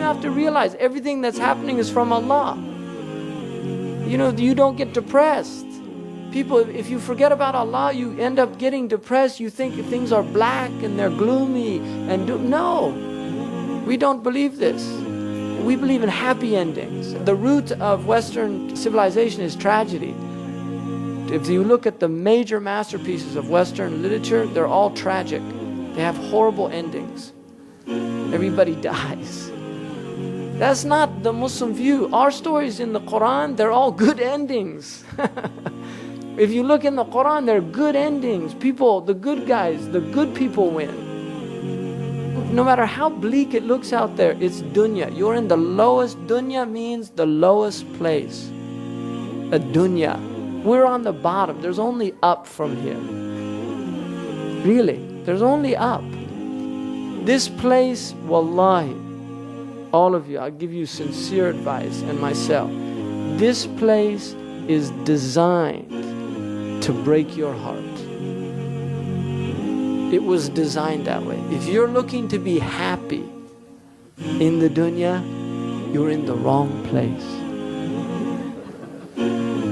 have to realize everything that's happening is from Allah. You know, you don't get depressed. People, if you forget about Allah, you end up getting depressed. You think things are black and they're gloomy. No, we don't believe this. We believe in happy endings. The root of Western civilization is tragedy. If you look at the major masterpieces of Western literature, they're all tragic. They have horrible endings. Everybody dies. That's not the Muslim view. Our stories in the Qur'an, they're all good endings. If you look in the Qur'an, they're good endings. People, the good guys, the good people win. No matter how bleak it looks out there, it's dunya. You're in the lowest. Dunya means the lowest place. A dunya. We're on the bottom. There's only up from here. Really, there's only up. This place, wallahi, all of you, I'll give you sincere advice, and myself, this place is designed to break your heart. It was designed that way. If you're looking to be happy in the dunya, you're in the wrong place.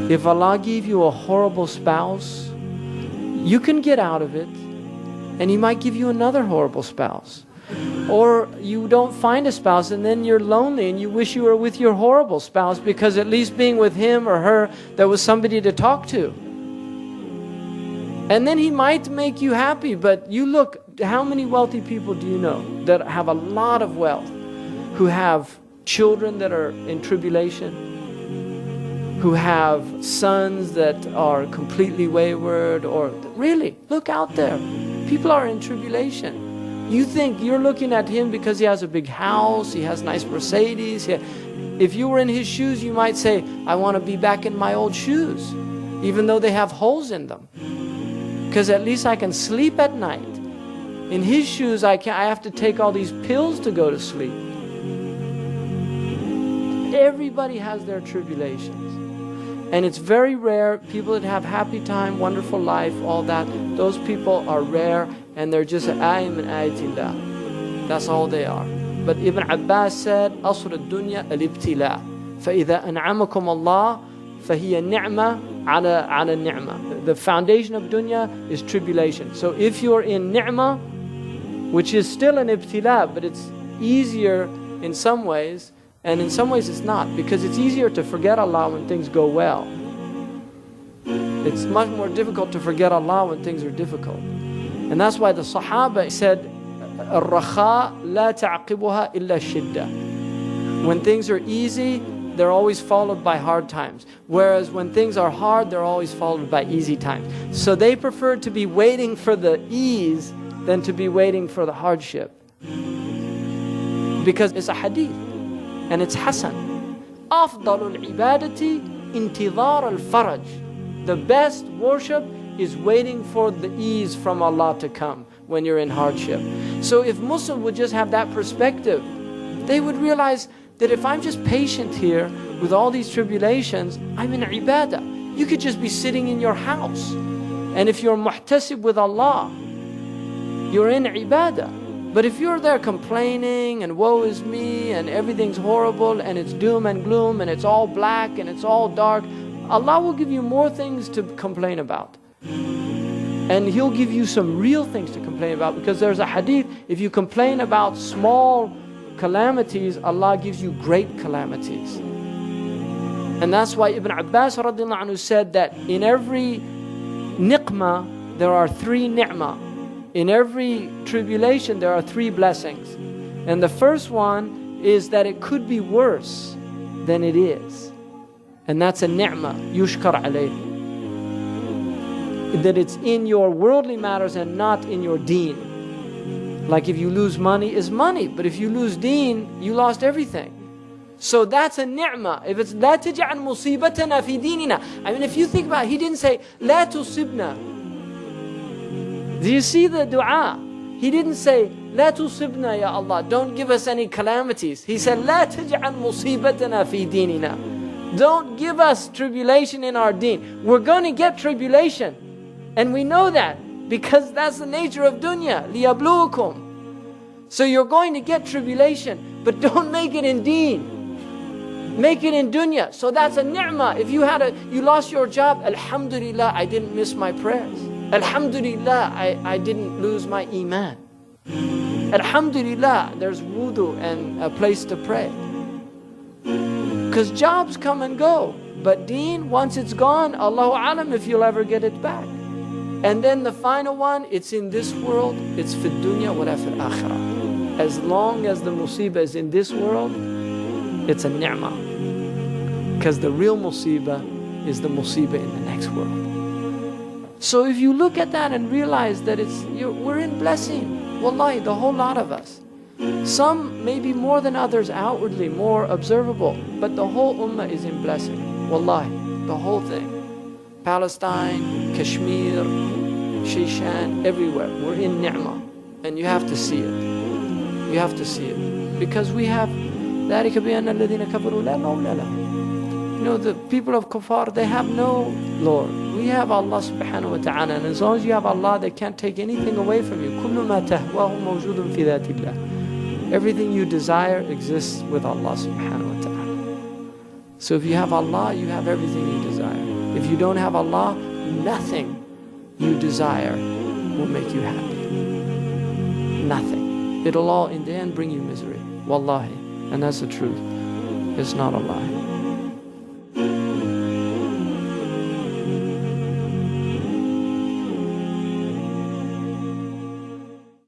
If Allah gave you a horrible spouse, you can get out of it, and He might give you another horrible spouse. Or you don't find a spouse and then you're lonely and you wish you were with your horrible spouse, because at least being with him or her, there was somebody to talk to. And then He might make you happy. But you look, how many wealthy people do you know that have a lot of wealth, who have children that are in tribulation, who have sons that are completely wayward? Or really, look out there. People are in tribulation. You think you're looking at him because he has a big house, he has nice Mercedes. If you were in his shoes, you might say, I want to be back in my old shoes, even though they have holes in them, because at least I can sleep at night. In his shoes, I have to take all these pills to go to sleep. Everybody has their tribulations. And it's very rare, people that have happy time, wonderful life, all that, those people are rare, and they're just ayat min ayatillah. That's all they are. But Ibn Abbas said, أصل الدنيا الابتلاء فإذا أنعمكم الله فهي نعمة على النعمة. The foundation of dunya is tribulation. So if you're in ni'mah, which is still an ibtila, but it's easier in some ways, and in some ways it's not, because it's easier to forget Allah when things go well. It's much more difficult to forget Allah when things are difficult. And that's why the Sahaba said, الرخاء لا تعقبها إلا الشدة. When things are easy, they're always followed by hard times. Whereas when things are hard, they're always followed by easy times. So they prefer to be waiting for the ease than to be waiting for the hardship. Because it's a hadith, and it's Hasan. أفضل العبادة انتظار الفرج. The best worship is waiting for the ease from Allah to come when you're in hardship. So if Muslims would just have that perspective, they would realize that if I'm just patient here with all these tribulations, I'm in ibadah. You could just be sitting in your house, and if you're muhtasib with Allah, you're in ibadah. But if you're there complaining and woe is me and everything's horrible and it's doom and gloom and it's all black and it's all dark, Allah will give you more things to complain about. And He'll give you some real things to complain about, because there's a hadith, if you complain about small calamities, Allah gives you great calamities. And that's why Ibn Abbas radiallahu anhu said that in every niqmah there are 3 ni'mah. In every tribulation there are 3 blessings. And the first one is that it could be worse than it is. And that's a ni'mah, yushkar alayh. That it's in your worldly matters and not in your deen. Like if you lose money, is money. But if you lose deen, you lost everything. So that's a ni'mah. If it's لا تجعل مصيبتنا في ديننا. I mean, if you think about it, He didn't say لا تصبنا. Do you see the dua? He didn't say لا تصبنا يا Allah, don't give us any calamities. He said لا تجعل مصيبتنا في ديننا. Don't give us tribulation in our deen. We're going to get tribulation. And we know that, because that's the nature of dunya. لِيَبْلُوكُمْ. So you're going to get tribulation. But don't make it in deen. Make it in dunya. So that's a ni'mah. If you lost your job, alhamdulillah, I didn't miss my prayers. Alhamdulillah, I didn't lose my iman. Alhamdulillah, there's wudu and a place to pray. Because jobs come and go. But deen, once it's gone, Allahu alam if you'll ever get it back. And then the final one, it's in this world, it's fi dunya wa la fil akhirah. As long as the musibah is in this world, it's a ni'mah. Because the real musibah is the musibah in the next world. So if you look at that and realize that we're in blessing, wallahi, the whole lot of us. Some maybe more than others outwardly, more observable, but the whole ummah is in blessing. Wallahi, the whole thing. Palestine, Kashmir, Shishan, everywhere. We're in ni'mah. And you have to see it. You have to see it. Because we have ذَلِكَ بِأَنَّ الَّذِينَ كَفَرُوا لَا مَوْلَى لَهُمْ. You know, the people of kuffar, they have no Lord. We have Allah subhanahu wa ta'ala. And as long as you have Allah, they can't take anything away from you. كُلُّ مَا تَهْوَاهُ مَوْجُودٌ فِي ذَاتِ اللَّهِ. Everything you desire exists with Allah subhanahu wa ta'ala. So if you have Allah, you have everything you desire. If you don't have Allah, nothing you desire will make you happy. Nothing. It'll all in the end bring you misery. Wallahi. And that's the truth. It's not a lie.